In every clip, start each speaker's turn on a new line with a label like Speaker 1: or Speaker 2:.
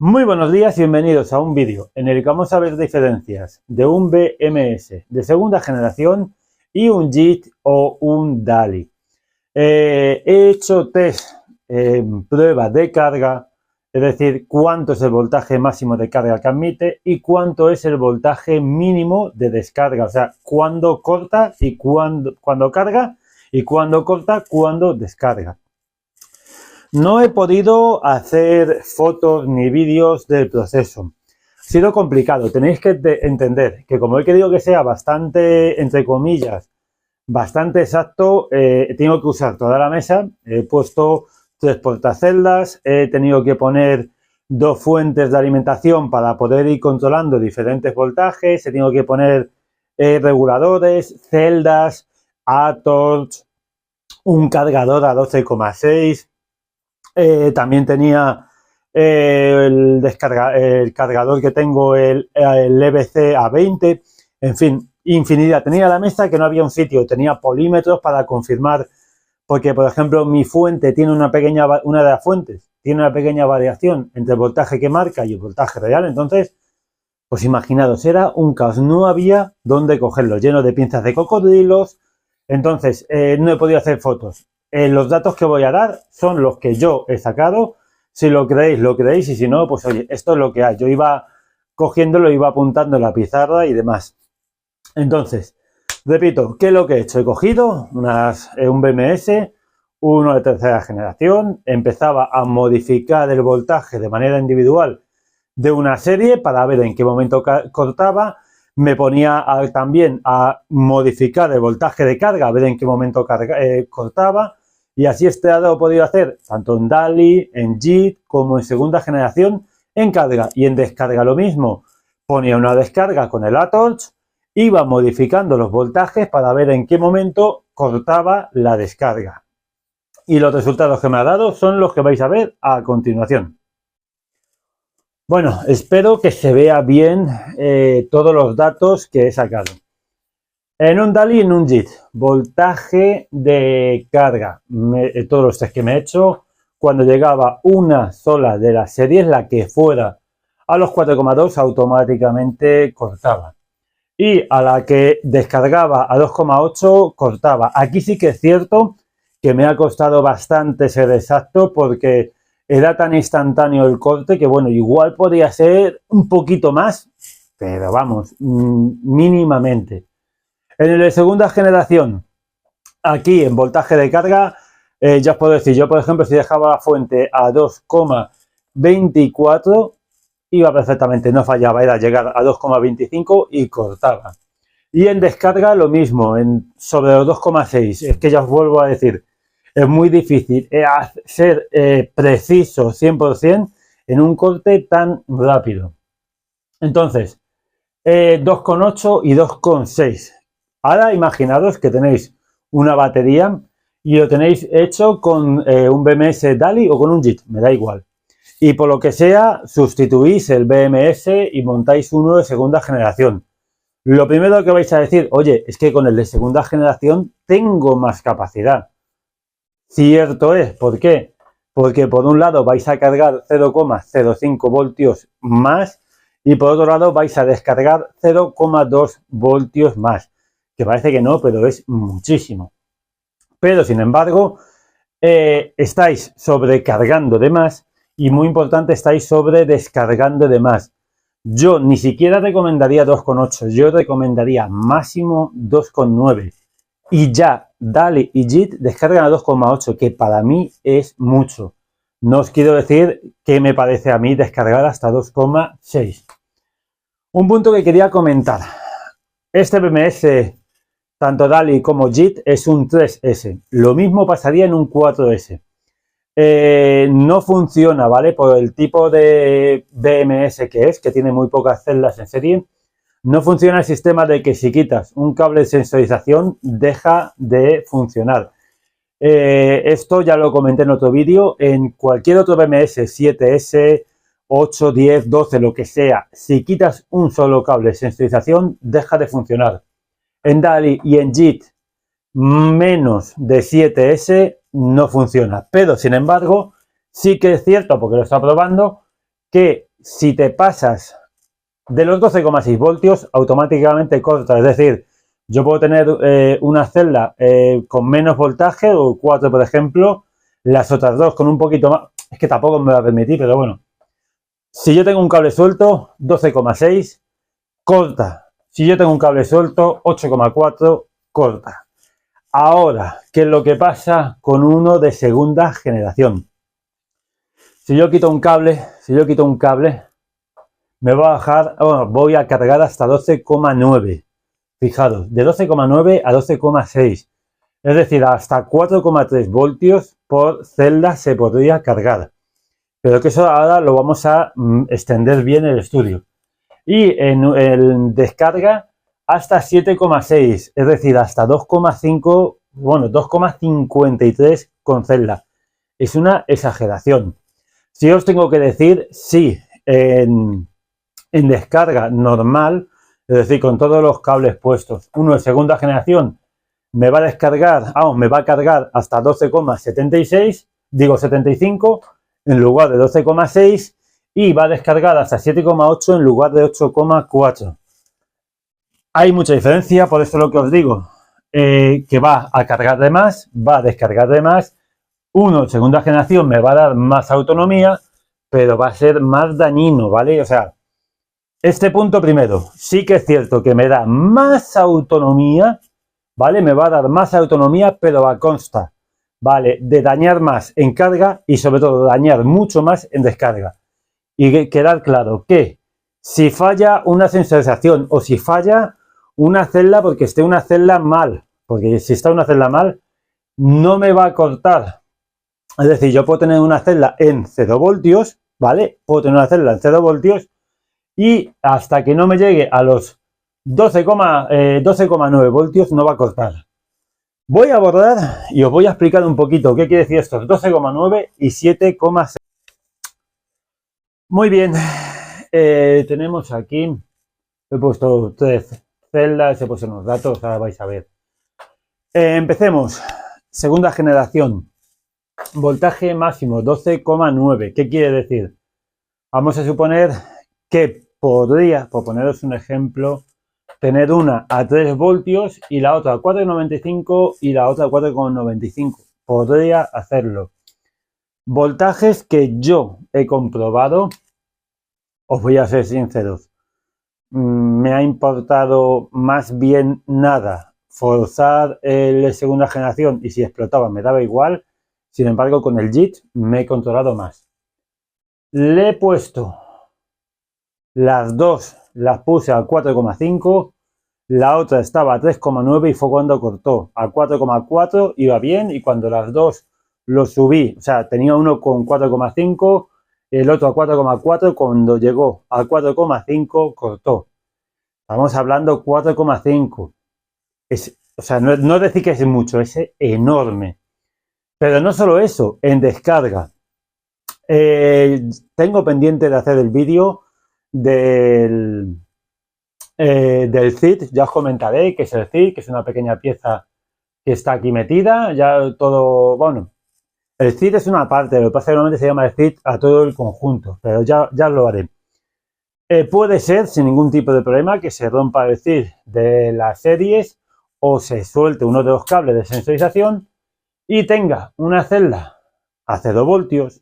Speaker 1: Muy buenos días y bienvenidos a un vídeo en el que vamos a ver diferencias de un BMS de segunda generación y un JIT o un DALI. He hecho test, pruebas de carga, es decir, cuánto es el voltaje máximo de carga que admite y cuánto es el voltaje mínimo de descarga, o sea, cuándo corta y cuándo carga y cuándo corta, cuándo descarga. No he podido hacer fotos ni vídeos del proceso. Ha sido complicado. Tenéis que entender que como he querido que sea bastante, entre comillas, bastante exacto, he tenido que usar toda la mesa. He puesto 3 portaceldas, he tenido que poner 2 fuentes de alimentación para poder ir controlando diferentes voltajes. He tenido que poner reguladores, celdas, ATORCH, un cargador a 12,6. También tenía el cargador que tengo, el EBC A20, en fin, infinidad. Tenía la mesa que no había un sitio, tenía polímetros para confirmar, porque por ejemplo mi fuente tiene una de las fuentes tiene una pequeña variación entre el voltaje que marca y el voltaje real, entonces, pues imaginaros, era un caos, no había dónde cogerlo, lleno de pinzas de cocodrilos, entonces no he podido hacer fotos. Los datos que voy a dar son los que yo he sacado. Si lo creéis, y si no, pues oye, esto es lo que hay. Yo iba cogiéndolo, iba apuntando en la pizarra y demás. Entonces, repito, ¿qué es lo que he hecho? He cogido un BMS, uno de tercera generación, empezaba a modificar el voltaje de manera individual de una serie para ver en qué momento cortaba. Me ponía también a modificar el voltaje de carga, a ver en qué momento cortaba. Y así lo he podido hacer tanto en DALI, en JIT, como en segunda generación en carga. Y en descarga lo mismo. Ponía una descarga con el ATORCH, iba modificando los voltajes para ver en qué momento cortaba la descarga. Y los resultados que me ha dado son los que vais a ver a continuación. Bueno, espero que se vea bien todos los datos que he sacado. En un DALI y en un JIT, voltaje de carga, todos los test que me he hecho, cuando llegaba una sola de las series, la que fuera a los 4,2 automáticamente cortaba. Y a la que descargaba a 2,8 cortaba. Aquí sí que es cierto que me ha costado bastante ser exacto porque era tan instantáneo el corte que bueno, igual podría ser un poquito más, pero vamos, mínimamente. En el de segunda generación, aquí en voltaje de carga, ya os puedo decir, yo por ejemplo, si dejaba la fuente a 2,24, iba perfectamente, no fallaba, era llegar a 2,25 y cortaba. Y en descarga lo mismo, sobre los 2,6, es que ya os vuelvo a decir, es muy difícil ser preciso 100% en un corte tan rápido. Entonces, 2,8 y 2,6. Ahora imaginaros que tenéis una batería y lo tenéis hecho con un BMS DALI o con un JIT, me da igual. Y por lo que sea, sustituís el BMS y montáis uno de segunda generación. Lo primero que vais a decir, oye, es que con el de segunda generación tengo más capacidad. Cierto es, ¿por qué? Porque por un lado vais a cargar 0,05 voltios más y por otro lado vais a descargar 0,2 voltios más. Que parece que no, pero es muchísimo. Pero, sin embargo, estáis sobrecargando de más y, muy importante, estáis sobredescargando de más. Yo ni siquiera recomendaría 2,8, yo recomendaría máximo 2,9. Y ya DALI y JIT descargan a 2,8, que para mí es mucho. No os quiero decir qué me parece a mí descargar hasta 2,6. Un punto que quería comentar. Este BMS, tanto DALI como JIT, es un 3S. Lo mismo pasaría en un 4S. No funciona, ¿vale? Por el tipo de BMS que tiene muy pocas celdas en serie. No funciona el sistema de que si quitas un cable de sensorización deja de funcionar. Esto ya lo comenté en otro vídeo. En cualquier otro BMS, 7S, 8, 10, 12, lo que sea, si quitas un solo cable de sensorización deja de funcionar. En DALI y en JIT menos de 7S no funciona. Pero, sin embargo, sí que es cierto, porque lo está probando, que si te pasas de los 12,6 voltios, automáticamente corta. Es decir, yo puedo tener una celda con menos voltaje, o 4 por ejemplo, las otras dos con un poquito más. Es que tampoco me va a permitir, pero bueno. Si yo tengo un cable suelto, 12,6, corta. Si yo tengo un cable suelto, 8,4, corta. Ahora, ¿qué es lo que pasa con uno de segunda generación? Si yo quito un cable, me va a bajar, bueno, voy a cargar hasta 12,9. Fijaros, de 12,9 a 12,6. Es decir, hasta 4,3 voltios por celda se podría cargar. Pero que eso ahora lo vamos a extender bien el estudio. Y en descarga hasta 7,6, es decir, hasta 2,5, bueno, 2,53 con celda. Es una exageración. Si os tengo que decir, sí, en descarga normal, es decir, con todos los cables puestos, uno de segunda generación me va a descargar, me va a cargar hasta 12,76, digo 75, en lugar de 12,6, y va a descargar hasta 7,8 en lugar de 8,4. Hay mucha diferencia, por eso lo que os digo, que va a cargar de más, va a descargar de más. Uno de segunda generación me va a dar más autonomía, pero va a ser más dañino, ¿vale? O sea, este punto primero, sí que es cierto que me da más autonomía, ¿vale? Me va a dar más autonomía, pero a consta, ¿vale? De dañar más en carga y sobre todo dañar mucho más en descarga. Y quedar claro que si falla una sensorización o si falla una celda porque esté una celda mal, porque si está una celda mal, no me va a cortar. Es decir, yo puedo tener una celda en 0 voltios, ¿vale? Puedo tener una celda en 0 voltios y hasta que no me llegue a los 12,9 voltios no va a cortar. Voy a abordar y os voy a explicar un poquito qué quiere decir esto, 12,9 y 7,6. Muy bien, tenemos aquí, he puesto 3 celdas, he puesto unos datos, ahora vais a ver. Empecemos, segunda generación, voltaje máximo 12,9, ¿qué quiere decir? Vamos a suponer que podría, por poneros un ejemplo, tener una a 3 voltios y la otra a 4,95 y la otra a 4,95. Podría hacerlo. Voltajes que yo he comprobado, os voy a ser sinceros, me ha importado más bien nada forzar el de segunda generación y si explotaba me daba igual. Sin embargo, con el JIT me he controlado más. Le he puesto las dos, las puse a 4,5, la otra estaba a 3,9 y fue cuando cortó. A 4,4 iba bien y cuando las dos lo subí, o sea, tenía uno con 4,5, el otro a 4,4, cuando llegó a 4,5 cortó. Estamos hablando 4,5. O sea, no es decir que es mucho, es enorme. Pero no solo eso, en descarga. Tengo pendiente de hacer el vídeo del CIT, ya os comentaré que es el CIT, que es una pequeña pieza que está aquí metida, ya todo, bueno, el CIT es una parte, lo que pasa es que normalmente se llama el CIT a todo el conjunto, pero ya lo haré. Puede ser, sin ningún tipo de problema, que se rompa el CIT de las series o se suelte uno de los cables de sensorización y tenga una celda a 0 voltios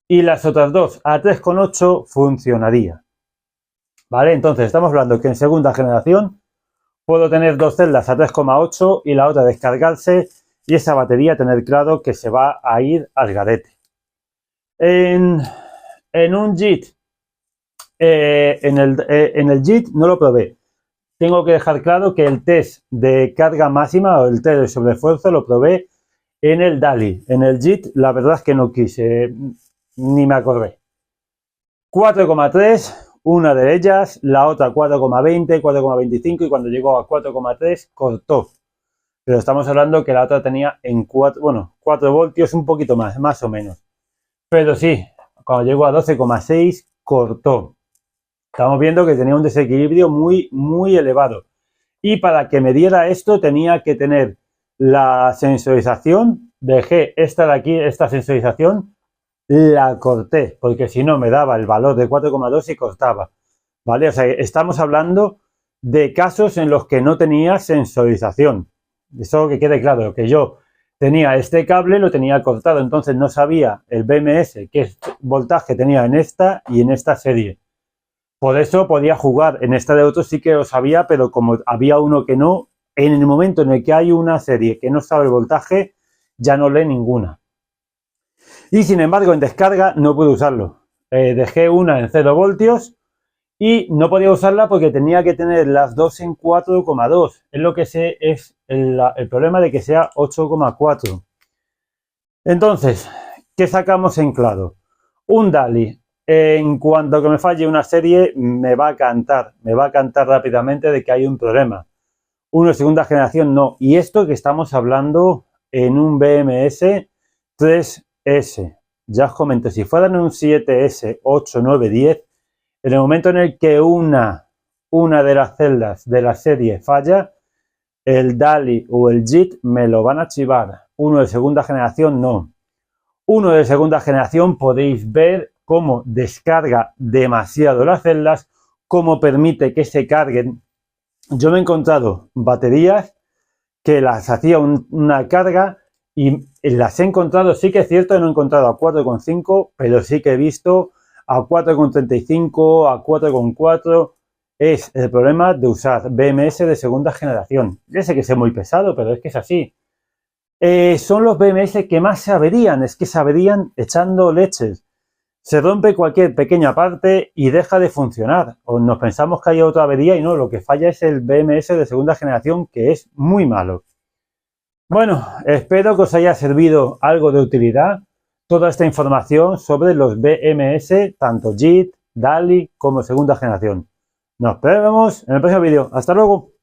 Speaker 1: y las otras dos a 3,8 funcionaría. ¿Vale? Entonces estamos hablando que en segunda generación puedo tener dos celdas a 3,8 y la otra descargarse y esa batería tener claro que se va a ir al garete. En un JIT, en el JIT no lo probé. Tengo que dejar claro que el test de carga máxima o el test de sobreesfuerzo lo probé en el DALI. En el JIT la verdad es que no quise, ni me acordé. 4,3, una de ellas, la otra 4,20, 4,25 y cuando llegó a 4,3 cortó. Pero estamos hablando que la otra tenía en 4 voltios, un poquito más o menos. Pero sí, cuando llegó a 12,6 cortó. Estamos viendo que tenía un desequilibrio muy elevado. Y para que me diera esto tenía que tener la sensorización. Dejé esta de aquí, esta sensorización, la corté, porque si no me daba el valor de 4,2 y cortaba, ¿vale? O sea, estamos hablando de casos en los que no tenía sensorización. Eso que quede claro, que yo tenía este cable, lo tenía cortado, entonces no sabía el BMS qué voltaje tenía en esta y en esta serie. Por eso podía jugar, en esta de otros sí que lo sabía, pero como había uno que no, en el momento en el que hay una serie que no sabe el voltaje, ya no lee ninguna. Y sin embargo, en descarga no pude usarlo. Dejé una en 0 voltios y no podía usarla porque tenía que tener las dos en 4,2. Es lo que sé, es el problema de que sea 8,4. Entonces, ¿qué sacamos en claro? Un DALI, en cuanto que me falle una serie, me va a cantar rápidamente de que hay un problema. Uno de segunda generación no. Y esto que estamos hablando en un BMS 3S. Ya os comento, si fueran un 7S, 8, 9, 10, en el momento en el que una de las celdas de la serie falla, el DALI o el JIT me lo van a archivar. Uno de segunda generación no. Uno de segunda generación podéis ver cómo descarga demasiado las celdas, cómo permite que se carguen. Yo me he encontrado baterías que las hacía una carga y las he encontrado, sí que es cierto, no he encontrado a 4,5, pero sí que he visto a 4,35, a 4,4. Es el problema de usar BMS de segunda generación. Yo sé que es muy pesado, pero es que es así. Son los BMS que más se averían, es que se averían echando leches. Se rompe cualquier pequeña parte y deja de funcionar. O nos pensamos que hay otra avería y no, lo que falla es el BMS de segunda generación, que es muy malo. Bueno, espero que os haya servido algo de utilidad toda esta información sobre los BMS, tanto JIT, DALI como segunda generación. Nos vemos en el próximo vídeo. ¡Hasta luego!